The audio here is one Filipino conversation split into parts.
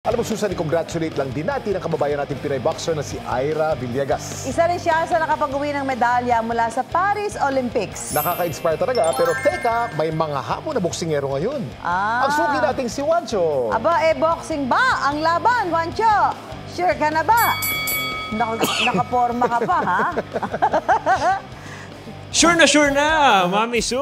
Alam mo, Susan, congratulate lang din natin ang kababayan nating Pinoy boxer na si Ira Villegas. Isa rin siya sa nakapag-uwi ng medalya mula sa Paris Olympics. Nakaka-inspire talaga, pero teka, may mga hapon na boksingero ngayon. Ang suki nating si Juancho. Aba, boxing ba ang laban, Juancho? Sure ka na ba? Nakaporma ka pa, ha? Sure na, Mami Su.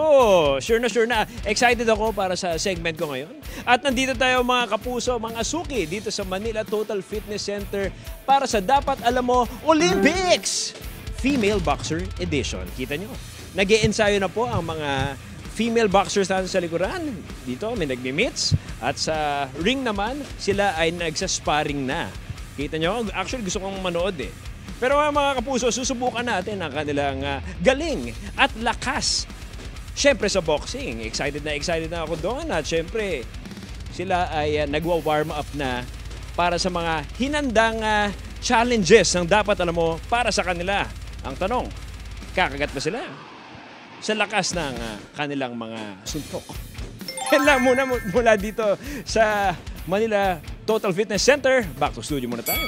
Sure na. Excited ako para sa segment ko ngayon. At nandito tayo mga kapuso, mga suki dito sa Manila Total Fitness Center para sa Dapat Alam Mo Olympics Female Boxer Edition. Kita nyo, nag-i-ensayo na po ang mga female boxers natin sa likuran. Dito may nagmi-meets at sa ring naman sila ay nagsasparring na. Kita nyo, actually gusto kong manood eh. Pero mga kapuso, susubukan natin ang kanilang galing at lakas. Siyempre sa boxing, excited na ako doon. At siyempre, sila ay nagwa-warm up na para sa mga hinandang challenges ang dapat alam mo para sa kanila. Ang tanong, kakagat ba sila sa lakas ng kanilang mga suntok? Yan lang mula dito sa Manila Total Fitness Center. Back to studio muna tayo.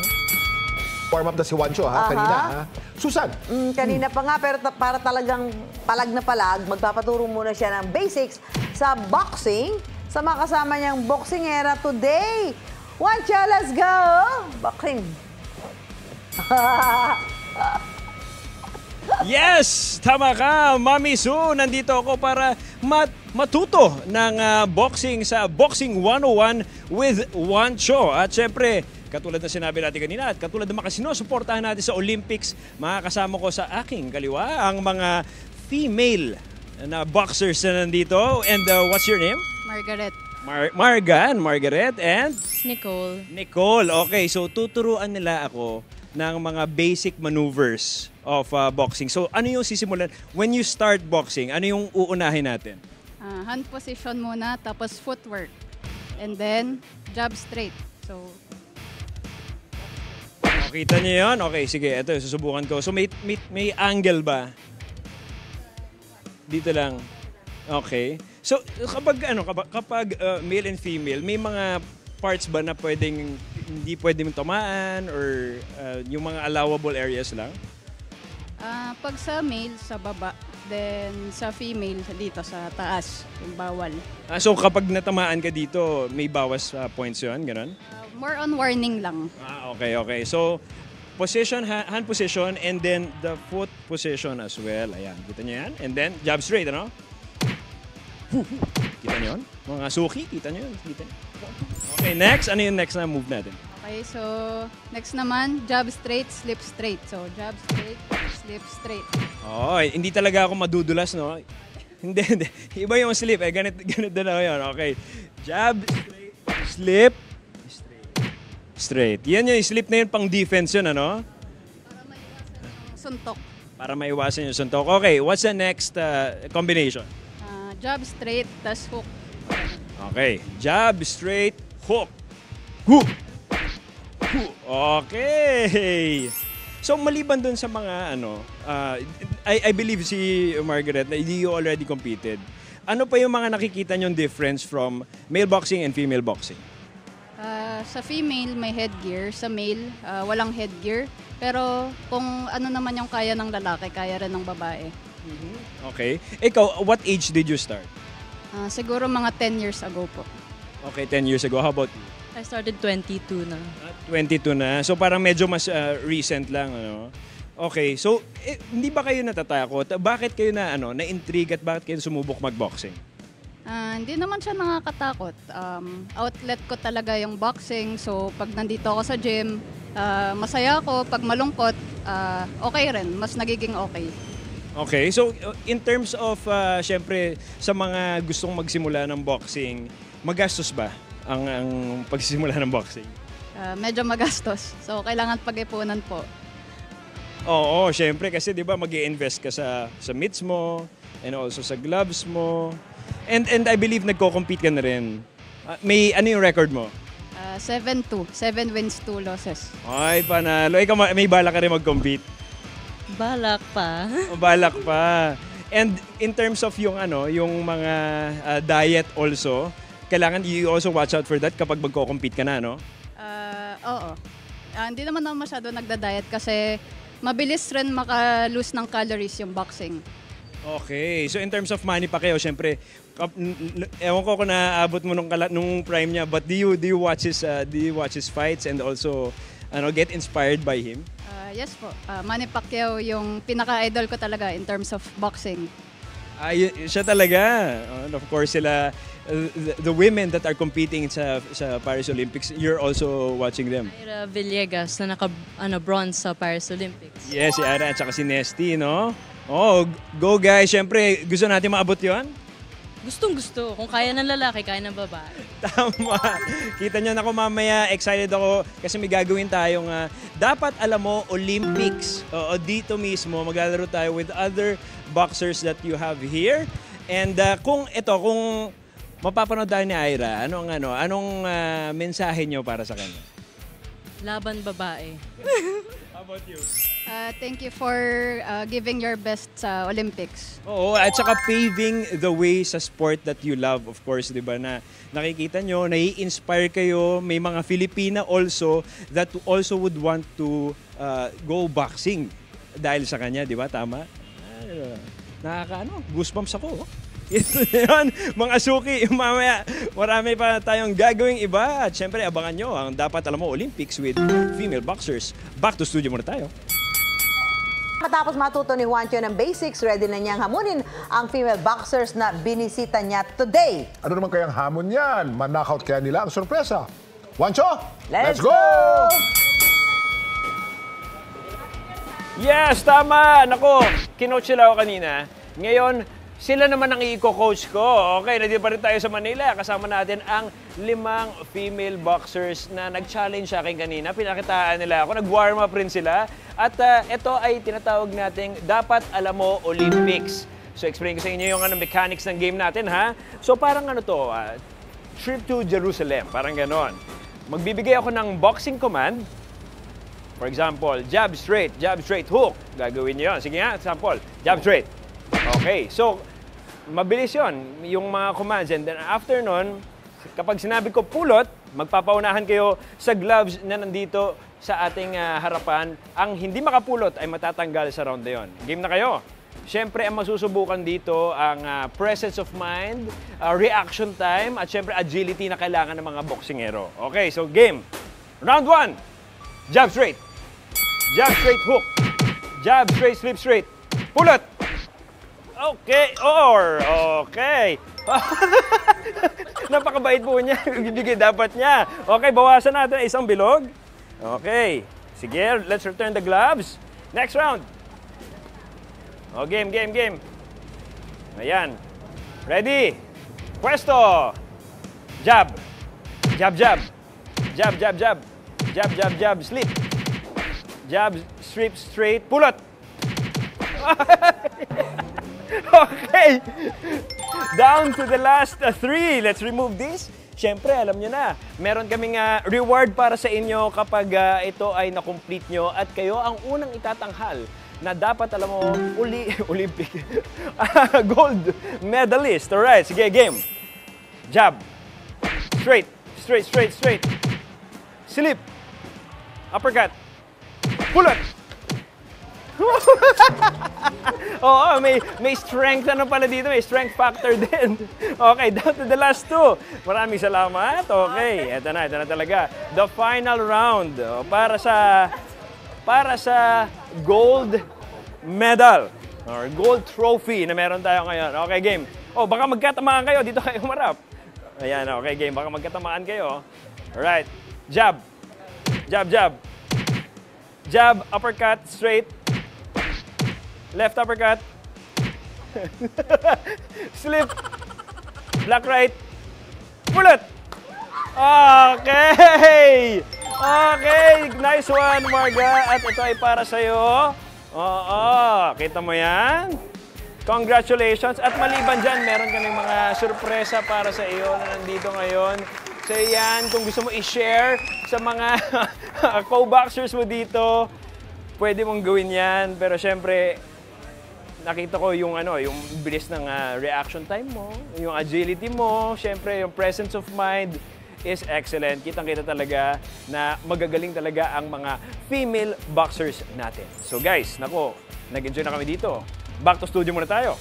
Warm up na si Juancho, ha? Kanina, ha? Susan! Kanina pa nga, pero para talagang palag na palag, magpapaturo muna siya ng basics sa boxing sa mga kasama niyang boxingera today. Juancho, let's go! Boxing! Yes! Tama ka, Mami Su. Nandito ako para matuto ng boxing sa Boxing 101 with Juancho. At syempre, katulad na sinabi natin kanina at katulad ng mga sinusuportahan natin sa Olympics, makakasama ko sa aking kaliwa ang mga female na boxers na nandito. And what's your name? Margaret. Margaret and? Nicole. Okay, so tuturuan nila ako ng mga basic maneuvers of boxing. So ano yung sisimulan? When you start boxing, ano yung uunahin natin? Hand position muna, tapos footwork. And then, jab straight. So, kita niyo yun? Okay, sige. Ito, susubukan ko. So, may angle ba? Dito lang. Okay. So, kapag male and female, may mga parts ba na hindi pwedeng tamaan or yung mga allowable areas lang? pag sa male, sa baba. Then, sa female, dito, sa taas. Yung bawal. So, kapag natamaan ka dito, may bawas points yun? Ganon? More on warning lang. Okay. So, position, hand position, and then the foot position as well. Ayan, kita nyo yan. And then, jab straight, ano? Kita nyo yun? Mga suki, kita nyo yun? Okay, next. Ano yung next na move natin? Okay, so, next naman, jab straight, slip straight. So, jab straight, slip straight. Oh, hindi talaga ako madudulas, no? Hindi. Iba yung slip. Ganito na ako yun. Okay. Jab, slip, straight. Yan yung slip na yun, pang defense yun, ano? Para maiwasan yung suntok. Para maiwasan yung suntok. Okay, what's the next combination? Jab straight, tas hook. Okay, jab, straight, hook. Hook! Okay! So, maliban dun sa mga, I believe si Margaret na you already competed. Ano pa yung mga nakikita nyong difference from male boxing and female boxing? Sa female, may headgear. Sa male, walang headgear. Pero kung ano naman yung kaya ng lalaki, kaya rin ng babae. Okay. Ikaw, what age did you start? Siguro mga 10 years ago po. Okay, 10 years ago. How about you? I started 22 na. 22 na. So parang medyo mas recent lang, ano? Okay. So, hindi ba kayo natatakot? Bakit kayo na-intrigue at bakit kayo sumubok mag-boxing? Hindi naman siya nakakatakot. Outlet ko talaga yung boxing. So, pag nandito ako sa gym, masaya ako. Pag malungkot, okay rin. Mas nagiging okay. Okay. So, in terms of, syempre, sa mga gustong magsimula ng boxing, magastos ba ang pagsisimula ng boxing? Medyo magastos. So, kailangan pag-ipunan po. Oo, syempre. Kasi, di ba, mag-i-invest ka sa mitts mo and also sa gloves mo. And I believe nagko-compete ka na rin. Ano yung record mo? 7-2. 7 wins, 2 losses. Ay, panalo. Ikaw, may balak ka rin mag-compete? Balak pa. Balak pa. And in terms of yung mga diet also, kailangan you also watch out for that kapag magko-compete ka na, no? Oo. Hindi naman ako masyado nagda-diet kasi mabilis rin maka-lose ng calories yung boxing. Okay. So in terms of Manny Pacquiao, syempre, ewan ko kung naabot mo nung prime niya, but do you watch his fights and also get inspired by him? Yes po. Manny Pacquiao yung pinaka-idol ko talaga in terms of boxing. Siya talaga. And of course, sila, the women that are competing sa Paris Olympics, you're also watching them. Ira Villegas na naka-bronze sa Paris Olympics. Yes, si Ira at saka si Nesty, no? Oh, go guys. Siyempre, gusto natin maabot yon. Gustong-gusto. Kung kaya ng lalaki, kaya ng babae. Tama. Kita nyo na ako mamaya. Excited ako kasi may gagawin tayong dapat alam mo, Olympics. O dito mismo, maglalaro tayo with other boxers that you have here. And kung mapapanood tayo ni Ira, anong mensahe nyo para sa kanya? Laban babae. How about you? Thank you for giving your best sa Olympics. Oo, at saka paving the way sa sport that you love, of course, di ba, na nakikita nyo, nai-inspire kayo, may mga Filipina also that also would want to go boxing dahil sa kanya, di ba? Tama? Goosebumps ako. Ito yun, mga suki, mamaya marami pa tayong gagawing iba. At syempre, abangan nyo ang dapat alam mo Olympics with female boxers. Back to studio muna tayo. Matapos matuto ni Juancho ng basics, ready na niyang hamunin ang female boxers na binisita niya today. Ano naman kayang hamon yan? Man-knockout kaya nila ang sorpresa. Juancho, let's go! Yes, tama! Nako, kinoach sila ako kanina. Ngayon, sila naman ang i-coach ko. Okay, nandito pa rin tayo sa Manila. Kasama natin ang 5 female boxers na nag-challenge sa akin kanina. Pinakitaan nila ako. Nag-warm up rin sila. At ito ay tinatawag nating dapat alam mo Olympics. So explain ko sa inyo yung mechanics ng game natin, ha? So parang trip to Jerusalem. Parang ganon. Magbibigay ako ng boxing command. For example, jab straight, hook. Gagawin niyo yun. Sige nga, example. Jab straight. Okay, so mabilis yon yung mga commands. And then after nun, kapag sinabi ko pulot, magpapaunahan kayo sa gloves na nandito sa ating harapan. Ang hindi makapulot ay matatanggal sa round na yun. Game na kayo. Siyempre, ang masusubukan dito ang presence of mind, reaction time, at siyempre agility na kailangan ng mga boksingero. Okay, so game. Round 1. Jab straight. Jab straight, hook. Jab straight, slip straight. Pulot. Okay, okay. Napakabait po niya. Ibigay dapat niya. Okay, bawasan natin isang bilog. Okay. Sige, let's return the gloves. Next round. Oh, game. Ayan. Ready? Pwesto. Jab. Jab. Jab. Slip. Jab, strip, straight. Pulot. Okay. Down to the last 3. Let's remove this. Siyempre, alam nyo na, meron kaming reward para sa inyo kapag ito ay na-complete nyo at kayo ang unang itatanghal na dapat, alam mo, Olympic gold medalist. Alright, sige, game. Jab. Straight. Slip. Uppercut. Pulot. Oo, may strength pala dito, may strength factor din. Okay, down to the last 2. Maraming salamat. Okay, eto na talaga. The final round para sa gold medal or gold trophy na meron tayo ngayon. Okay, game. Oh, baka magkatamaan kayo. Dito kayo humarap. Ayan, okay, game. Baka magkatamaan kayo. Alright. Jab. Jab, uppercut, straight. Left uppercut. Slip. Black right. Pulot. Okay. Nice one, Marga. At ito ay para sa'yo. Oo. Kita mo yan? Congratulations. At maliban dyan, meron kaming mga sorpresa para sa iyo na nandito ngayon. So yan, kung gusto mo i-share sa mga co-boxers mo dito, pwede mong gawin yan. Pero syempre, nakita ko yung bilis ng reaction time mo, yung agility mo, syempre yung presence of mind. is excellent. Kitang-kita talaga na magagaling talaga ang mga female boxers natin. So guys, nako, nag-enjoy na kami dito. Back to studio muna tayo.